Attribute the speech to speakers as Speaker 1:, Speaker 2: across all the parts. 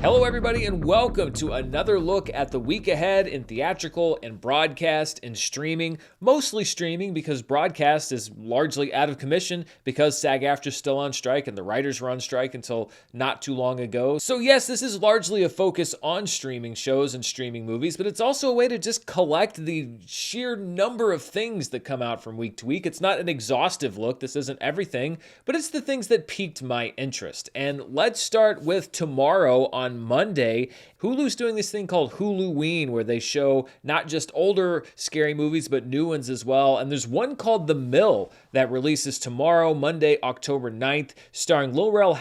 Speaker 1: Hello, everybody, and welcome to another look at the week ahead in theatrical and broadcast and streaming. Mostly streaming because broadcast is largely out of commission because SAG-AFTRA's still on strike and the writers were on strike until not too long ago. So yes, this is largely a focus on streaming shows and streaming movies, but it's also a way to just collect the sheer number of things that come out from week to week. It's not an exhaustive look. This isn't everything, but it's the things that piqued my interest. And let's start with tomorrow on Monday. Hulu's doing this thing called Huluween, where they show not just older scary movies, but new ones as well. And there's one called The Mill that releases tomorrow, Monday, October 9th, starring Murrell,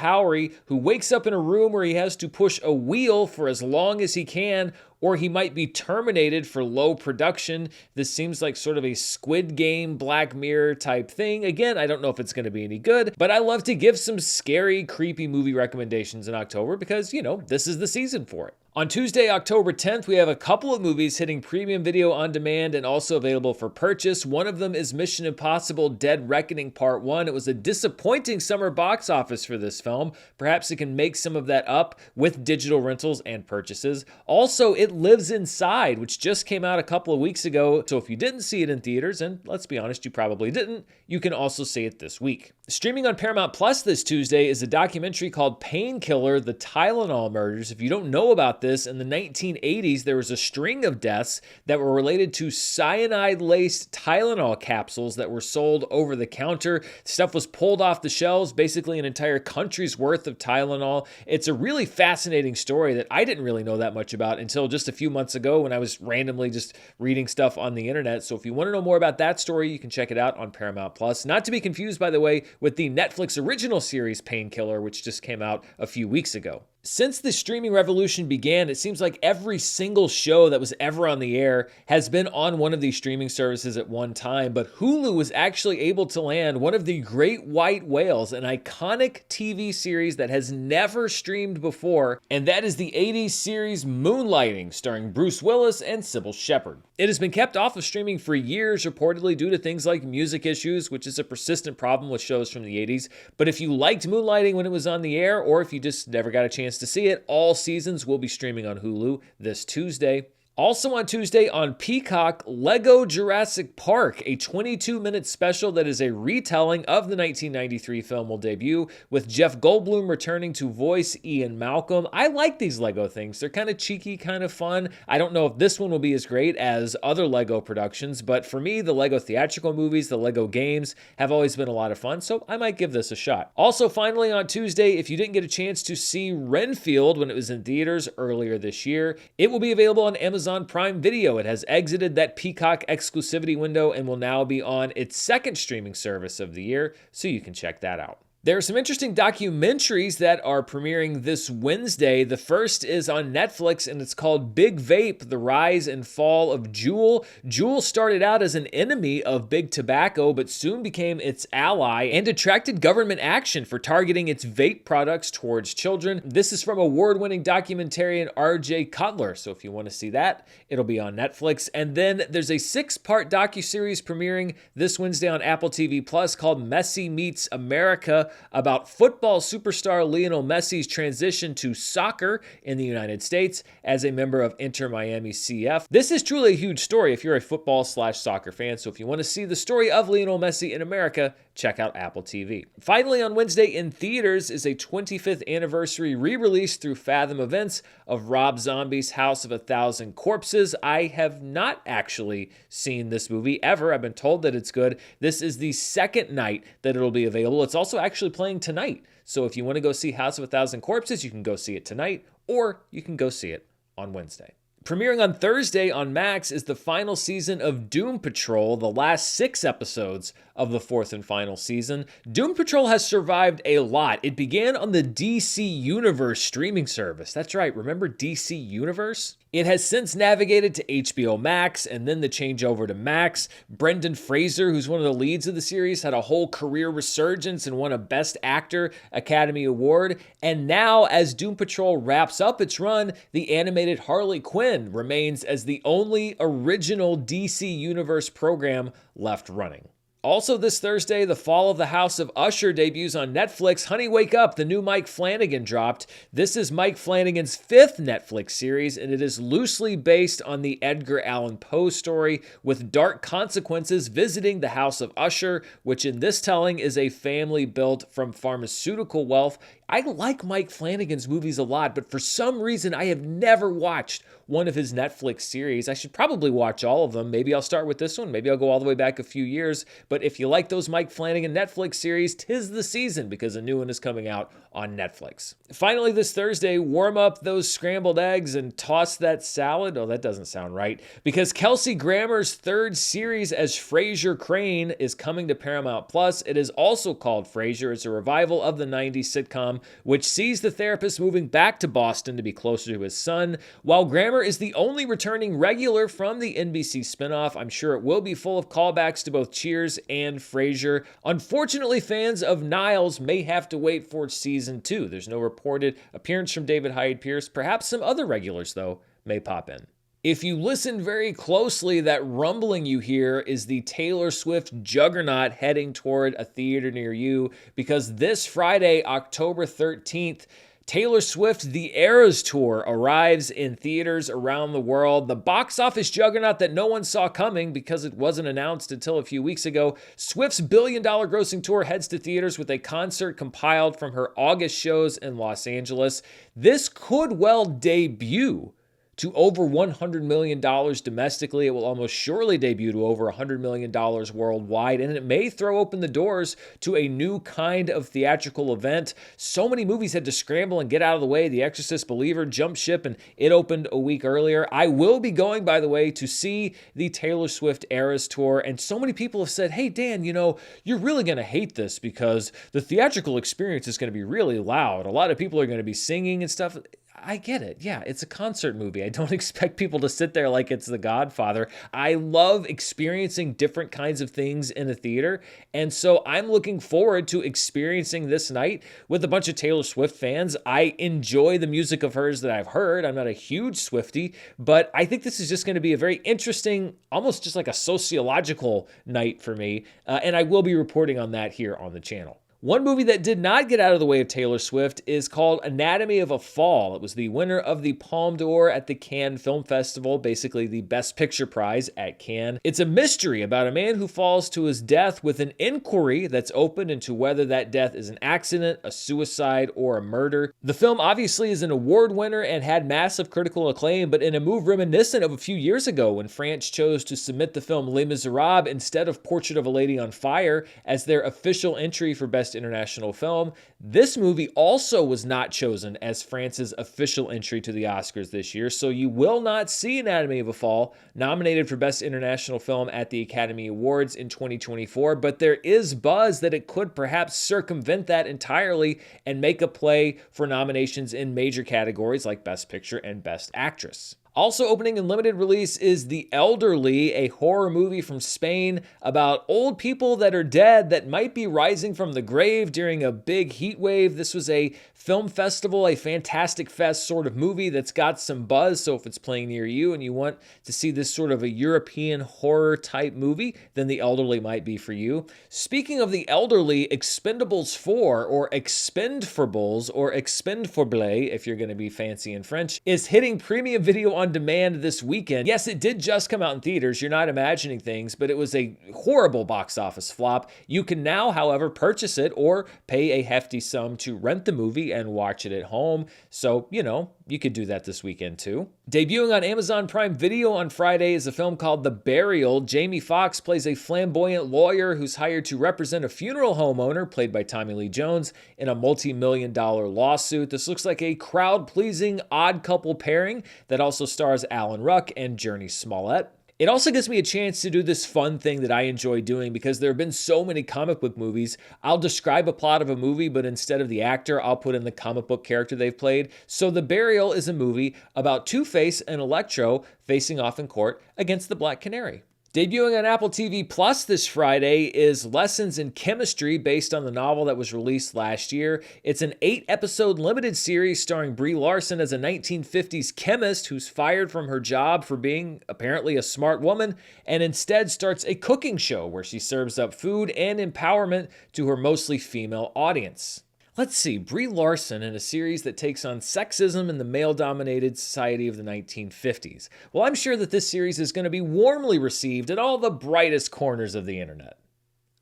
Speaker 1: who wakes up in a room where he has to push a wheel for as long as he can, or he might be terminated for low production. This seems like sort of a Squid Game, Black Mirror type thing. Again, I don't know if it's going to be any good, but I love to give some scary, creepy movie recommendations in October because, this is the season for it. On Tuesday, October 10th, we have a couple of movies hitting premium video on demand and also available for purchase. One of them is Mission Impossible: Dead Reckoning Part 1. It was a disappointing summer box office for this film. Perhaps it can make some of that up with digital rentals and purchases. Also, It Lives Inside, which just came out a couple of weeks ago. So if you didn't see it in theaters, and let's be honest, you probably didn't, you can also see it this week. Streaming on Paramount Plus this Tuesday is a documentary called Painkiller: The Tylenol Murders. If you don't know about this, in the 1980s, there was a string of deaths that were related to cyanide-laced Tylenol capsules that were sold over the counter. Stuff was pulled off the shelves, basically an entire country's worth of Tylenol. It's a really fascinating story that I didn't really know that much about until just a few months ago when I was randomly just reading stuff on the internet. So if you want to know more about that story, you can check it out on Paramount Plus. Not to be confused, by the way, with the Netflix original series Painkiller, which just came out a few weeks ago. Since the streaming revolution began, it seems like every single show that was ever on the air has been on one of these streaming services at one time, but Hulu was actually able to land one of the great white whales, an iconic TV series that has never streamed before, and that is the 80s series Moonlighting, starring Bruce Willis and Sybil Shepherd. It has been kept off of streaming for years, reportedly due to things like music issues, which is a persistent problem with shows from the 80s, but if you liked Moonlighting when it was on the air, or if you just never got a chance to see it, all seasons will be streaming on Hulu this Tuesday. Also on Tuesday on Peacock, Lego Jurassic Park, a 22-minute special that is a retelling of the 1993 film, will debut, with Jeff Goldblum returning to voice Ian Malcolm. I like these Lego things. They're kind of cheeky, kind of fun. I don't know if this one will be as great as other Lego productions, but for me, the Lego theatrical movies, the Lego games, have always been a lot of fun, so I might give this a shot. Also, finally on Tuesday, if you didn't get a chance to see Renfield when it was in theaters earlier this year, it will be available on Amazon Prime Video. It has exited that Peacock exclusivity window and will now be on its second streaming service of the year, so you can check that out. There are some interesting documentaries that are premiering this Wednesday. The first is on Netflix, and it's called Big Vape: The Rise and Fall of Juul. Juul started out as an enemy of Big Tobacco, but soon became its ally and attracted government action for targeting its vape products towards children. This is from award-winning documentarian R.J. Cutler, so if you want to see that, it'll be on Netflix. And then there's a 6-part docuseries premiering this Wednesday on Apple TV Plus called Messi Meets America, about football superstar Lionel Messi's transition to soccer in the United States as a member of Inter Miami CF. This is truly a huge story if you're a football/soccer fan, so if you want to see the story of Lionel Messi in America, check out Apple TV. Finally, on Wednesday in theaters is a 25th anniversary re-release through Fathom Events of Rob Zombie's House of a Thousand Corpses. I have not actually seen this movie ever. I've been told that it's good. This is the second night that it'll be available. It's also actually playing tonight. So if you want to go see House of a Thousand Corpses, you can go see it tonight, or you can go see it on Wednesday. Premiering on Thursday on Max is the final season of Doom Patrol, the last 6 episodes of the 4th and final season. Doom Patrol has survived a lot. It began on the DC Universe streaming service. That's right, remember DC Universe? It has since navigated to HBO Max and then the changeover to Max. Brendan Fraser, who's one of the leads of the series, had a whole career resurgence and won a Best Actor Academy Award. And now, as Doom Patrol wraps up its run, the animated Harley Quinn remains as the only original DC Universe program left running. Also this Thursday, The Fall of the House of Usher debuts on Netflix. Honey, Wake Up, the new Mike Flanagan dropped. This is Mike Flanagan's 5th Netflix series, and it is loosely based on the Edgar Allan Poe story, with dark consequences visiting the House of Usher, which in this telling is a family built from pharmaceutical wealth. I like Mike Flanagan's movies a lot, but for some reason I have never watched one of his Netflix series. I should probably watch all of them. Maybe I'll start with this one. Maybe I'll go all the way back a few years. But if you like those Mike Flanagan Netflix series, 'tis the season because a new one is coming out on Netflix. Finally, this Thursday, warm up those scrambled eggs and toss that salad. Oh, that doesn't sound right. Because Kelsey Grammer's 3rd series as Frasier Crane is coming to Paramount Plus. It is also called Frasier. It's a revival of the 90s sitcom, which sees the therapist moving back to Boston to be closer to his son. While Grammer is the only returning regular from the NBC spinoff, I'm sure it will be full of callbacks to both Cheers and Frasier. Unfortunately, fans of Niles may have to wait for season 2. There's no reported appearance from David Hyde Pierce. Perhaps some other regulars, though, may pop in. If you listen very closely, that rumbling you hear is the Taylor Swift juggernaut heading toward a theater near you, because this Friday, October 13th, Taylor Swift's The Eras Tour arrives in theaters around the world. The box office juggernaut that no one saw coming because it wasn't announced until a few weeks ago. Swift's billion-dollar grossing tour heads to theaters with a concert compiled from her August shows in Los Angeles. This could well debut to over $100 million domestically. It will almost surely debut to over $100 million worldwide, and it may throw open the doors to a new kind of theatrical event. So many movies had to scramble and get out of the way. The Exorcist Believer jumped ship, and it opened a week earlier. I will be going, by the way, to see the Taylor Swift Eras Tour, and so many people have said, hey, Dan, you're really going to hate this because the theatrical experience is going to be really loud. A lot of people are going to be singing and stuff. I get it. Yeah, it's a concert movie. I don't expect people to sit there like it's The Godfather. I love experiencing different kinds of things in a theater. And so I'm looking forward to experiencing this night with a bunch of Taylor Swift fans. I enjoy the music of hers that I've heard. I'm not a huge Swiftie, but I think this is just going to be a very interesting, almost just like a sociological night for me. And I will be reporting on that here on the channel. One movie that did not get out of the way of Taylor Swift is called Anatomy of a Fall. It was the winner of the Palme d'Or at the Cannes Film Festival, basically the Best Picture prize at Cannes. It's a mystery about a man who falls to his death with an inquiry that's opened into whether that death is an accident, a suicide, or a murder. The film obviously is an award winner and had massive critical acclaim, but in a move reminiscent of a few years ago when France chose to submit the film Les Miserables instead of Portrait of a Lady on Fire as their official entry for Best International Film. This movie also was not chosen as France's official entry to the Oscars this year, so you will not see Anatomy of a Fall nominated for Best International Film at the Academy Awards in 2024, but there is buzz that it could perhaps circumvent that entirely and make a play for nominations in major categories like Best Picture and Best Actress. Also opening in limited release is The Elderly, a horror movie from Spain about old people that are dead that might be rising from the grave during a big heat wave. This was a film festival, a Fantastic Fest sort of movie that's got some buzz, so if it's playing near you and you want to see this sort of a European horror type movie, then The Elderly might be for you. Speaking of The Elderly, Expendables 4, or Expendforbles, or Expendforble, if you're going to be fancy in French, is hitting premium video on demand this weekend. Yes, it did just come out in theaters. You're not imagining things, but it was a horrible box office flop. You can now, however, purchase it or pay a hefty sum to rent the movie and watch it at home. So, you could do that this weekend too. Debuting on Amazon Prime Video on Friday is a film called The Burial. Jamie Foxx plays a flamboyant lawyer who's hired to represent a funeral home owner, played by Tommy Lee Jones, in a multi-million-dollar lawsuit. This looks like a crowd-pleasing odd couple pairing that also stars Alan Ruck and Jurnee Smollett. It also gives me a chance to do this fun thing that I enjoy doing because there have been so many comic book movies. I'll describe a plot of a movie, but instead of the actor, I'll put in the comic book character they've played. So The Burial is a movie about Two-Face and Electro facing off in court against the Black Canary. Debuting on Apple TV Plus this Friday is Lessons in Chemistry, based on the novel that was released last year. It's an 8-episode limited series starring Brie Larson as a 1950s chemist who's fired from her job for being apparently a smart woman and instead starts a cooking show where she serves up food and empowerment to her mostly female audience. Let's see, Brie Larson in a series that takes on sexism in the male-dominated society of the 1950s. Well, I'm sure that this series is going to be warmly received at all the brightest corners of the internet.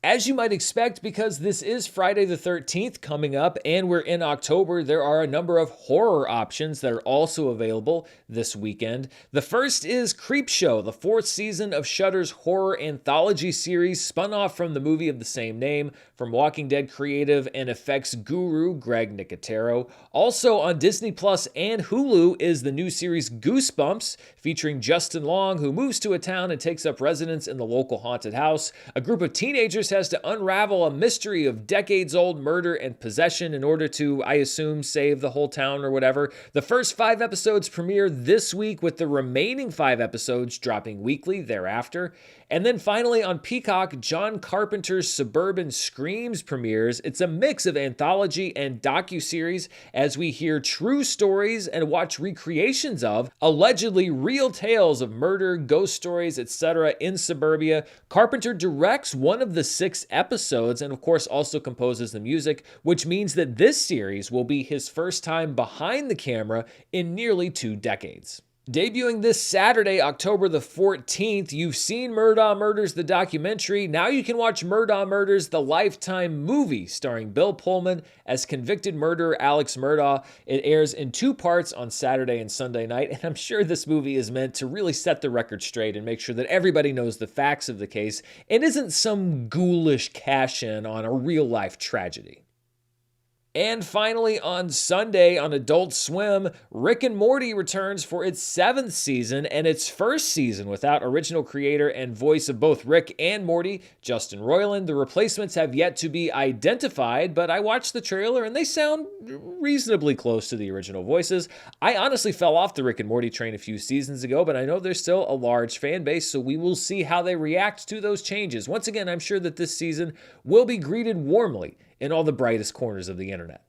Speaker 1: As you might expect, because this is Friday the 13th coming up and we're in October, there are a number of horror options that are also available this weekend. The first is Creepshow, the 4th season of Shudder's horror anthology series spun off from the movie of the same name from Walking Dead creative and effects guru Greg Nicotero. Also on Disney Plus and Hulu is the new series Goosebumps, featuring Justin Long, who moves to a town and takes up residence in the local haunted house. A group of teenagers has to unravel a mystery of decades-old murder and possession in order to, I assume, save the whole town or whatever. The first 5 episodes premiere this week, with the remaining 5 episodes dropping weekly thereafter. And then finally on Peacock, John Carpenter's Suburban Screams premieres. It's a mix of anthology and docuseries as we hear true stories and watch recreations of allegedly real tales of murder, ghost stories, etc. in suburbia. Carpenter directs one of the 6 episodes and of course also composes the music, which means that this series will be his first time behind the camera in nearly 2 decades. Debuting this Saturday, October the 14th, you've seen Murdaugh Murders, the documentary. Now you can watch Murdaugh Murders, the Lifetime movie, starring Bill Pullman as convicted murderer Alex Murdaugh. It airs in 2 parts on Saturday and Sunday night, and I'm sure this movie is meant to really set the record straight and make sure that everybody knows the facts of the case and isn't some ghoulish cash-in on a real-life tragedy. And finally, on Sunday on Adult Swim, Rick and Morty returns for its 7th season and its first season without original creator and voice of both Rick and Morty, Justin Roiland. The replacements have yet to be identified, but I watched the trailer and they sound reasonably close to the original voices. I honestly fell off the Rick and Morty train a few seasons ago, but I know there's still a large fan base, so we will see how they react to those changes. Once again, I'm sure that this season will be greeted warmly in all the brightest corners of the internet.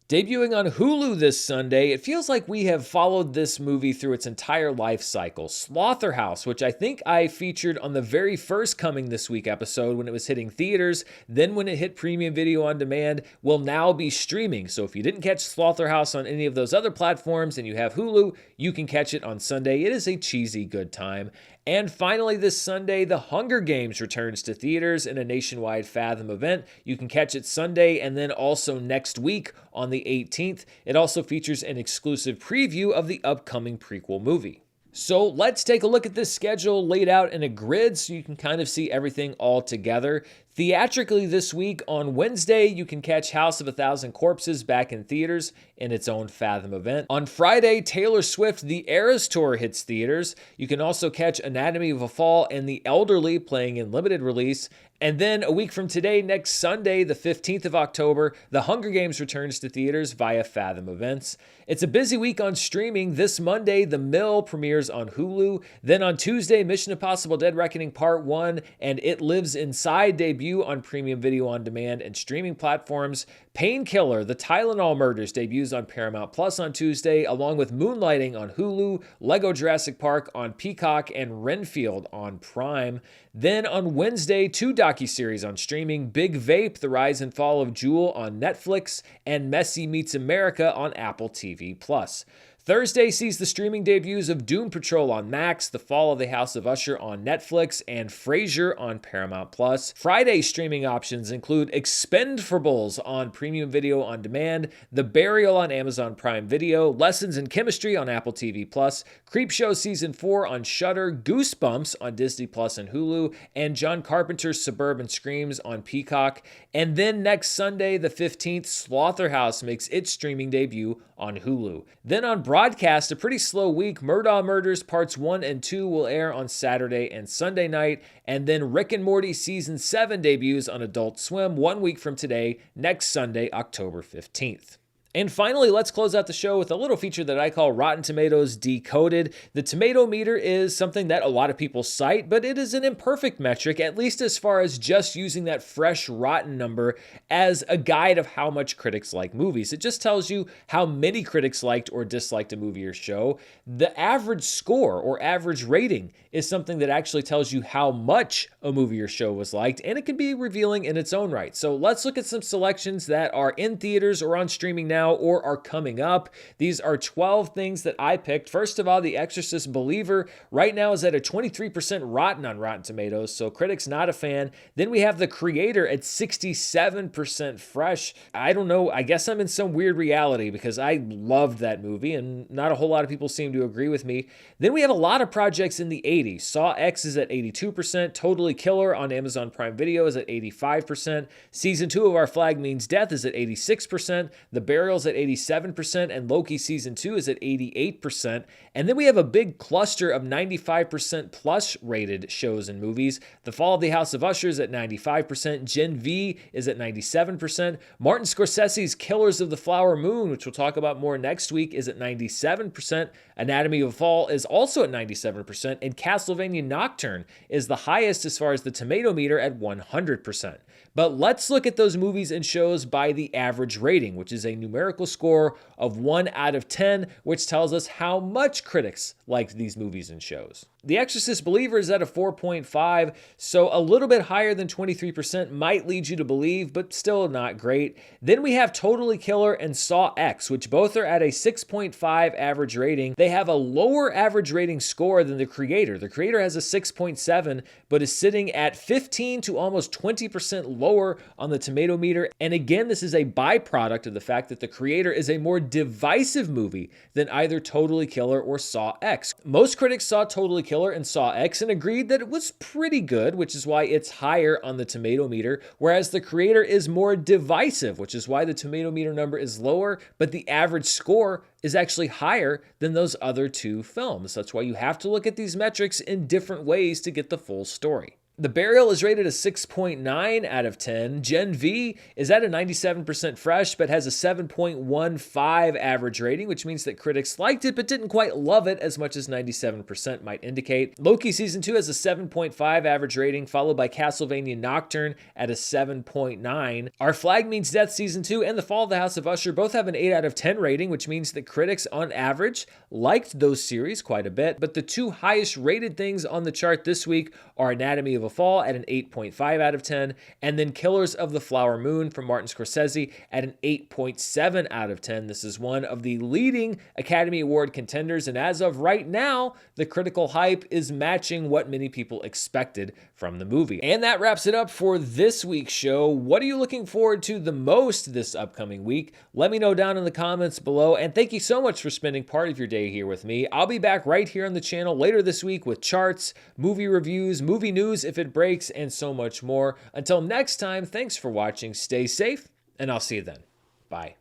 Speaker 1: Debuting on Hulu this Sunday, it feels like we have followed this movie through its entire life cycle. Slaughterhouse, which I think I featured on the very first Coming This Week episode when it was hitting theaters, then when it hit premium video on demand, will now be streaming. So if you didn't catch Slaughterhouse on any of those other platforms and you have Hulu, you can catch it on Sunday. It is a cheesy good time. And finally, this Sunday, The Hunger Games returns to theaters in a nationwide Fathom event. You can catch it Sunday and then also next week on the 18th. It also features an exclusive preview of the upcoming prequel movie. So let's take a look at this schedule laid out in a grid so you can kind of see everything all together. Theatrically this week, on Wednesday, you can catch House of a Thousand Corpses back in theaters in its own Fathom event. On Friday, Taylor Swift The Eras Tour hits theaters. You can also catch Anatomy of a Fall and The Elderly playing in limited release. And then a week from today, next Sunday, the 15th of October, The Hunger Games returns to theaters via Fathom Events. It's a busy week on streaming. This Monday, The Mill premieres on Hulu. Then on Tuesday, Mission Impossible Dead Reckoning Part 1 and It Lives Inside debut on premium video on demand and streaming platforms. Painkiller, The Tylenol Murders debuts on Paramount Plus on Tuesday, along with Moonlighting on Hulu, Lego Jurassic Park on Peacock, and Renfield on Prime. Then on Wednesday, 2 docuseries on streaming: Big Vape, The Rise and Fall of Jewel on Netflix, and Messi Meets America on Apple TV+. Thursday sees the streaming debuts of Doom Patrol on Max, The Fall of the House of Usher on Netflix, and Frasier on Paramount+. Friday streaming options include Expendables on Premium Video on Demand, The Burial on Amazon Prime Video, Lessons in Chemistry on Apple TV+, Creepshow Season 4 on Shudder, Goosebumps on Disney Plus and Hulu, and John Carpenter's Suburban Screams on Peacock. And then next Sunday, the 15th, Slaughterhouse makes its streaming debut on Hulu. Then on broadcast, a pretty slow week. Murdaugh Murders Parts 1 and 2 will air on Saturday and Sunday night, and then Rick and Morty Season 7 debuts on Adult Swim 1 week from today, next Sunday, October 15th. And finally, let's close out the show with a little feature that I call Rotten Tomatoes Decoded. The tomato meter is something that a lot of people cite, but it is an imperfect metric, at least as far as just using that fresh rotten number as a guide of how much critics like movies. It just tells you how many critics liked or disliked a movie or show. The average score or average rating is something that actually tells you how much a movie or show was liked, and it can be revealing in its own right. So let's look at some selections that are in theaters or on streaming now or are coming up. These are 12 things that I picked. First of all, The Exorcist Believer right now is at a 23% rotten on Rotten Tomatoes, so critics not a fan. Then we have The Creator at 67% fresh. I don't know, I guess I'm in some weird reality because I loved that movie and not a whole lot of people seem to agree with me. Then we have a lot of projects in the 80s. Saw X is at 82%, Totally Killer on Amazon Prime Video is at 85%, Season 2 of Our Flag Means Death is at 86%, The Burial's at 87%, and Loki Season 2 is at 88%. And then we have a big cluster of 95% plus rated shows and movies. The Fall of the House of Usher is at 95%, Gen V is at 97%, Martin Scorsese's Killers of the Flower Moon, which we'll talk about more next week, is at 97%, Anatomy of a Fall is also at 97%, and Castlevania Nocturne is the highest as far as the tomato meter at 100%. But let's look at those movies and shows by the average rating, which is a numerical score of 1 out of 10, which tells us how much critics liked these movies and shows. The Exorcist Believer is at a 4.5, so a little bit higher than 23% might lead you to believe, but still not great. Then we have Totally Killer and Saw X, which both are at a 6.5 average rating. They have a lower average rating score than The Creator. The Creator has a 6.7, but is sitting at 15 to almost 20% lower on the tomato meter. And again, this is a byproduct of the fact that The Creator is a more divisive movie than either Totally Killer or Saw X. Most critics saw Totally Killer and Saw X and agreed that it was pretty good, which is why it's higher on the tomato meter, whereas The Creator is more divisive, which is why the tomato meter number is lower, but the average score is actually higher than those other two films. That's why you have to look at these metrics in different ways to get the full story. The Burial is rated a 6.9 out of 10. Gen V is at a 97% fresh, but has a 7.15 average rating, which means that critics liked it, but didn't quite love it as much as 97% might indicate. Loki Season 2 has a 7.5 average rating, followed by Castlevania Nocturne at a 7.9. Our Flag Means Death Season 2 and The Fall of the House of Usher both have an 8 out of 10 rating, which means that critics on average liked those series quite a bit, but the two highest rated things on the chart this week are Anatomy of a Fall at an 8.5 out of 10, and then Killers of the Flower Moon from Martin Scorsese at an 8.7 out of 10. This is one of the leading Academy Award contenders, and as of right now, the critical hype is matching what many people expected from the movie. And that wraps it up for this week's show. What are you looking forward to the most this upcoming week? Let me know down in the comments below, and thank you so much for spending part of your day here with me. I'll be back right here on the channel later this week with charts, movie reviews, movie news if it breaks, and so much more. Until next time, thanks for watching, stay safe, and I'll see you then. Bye.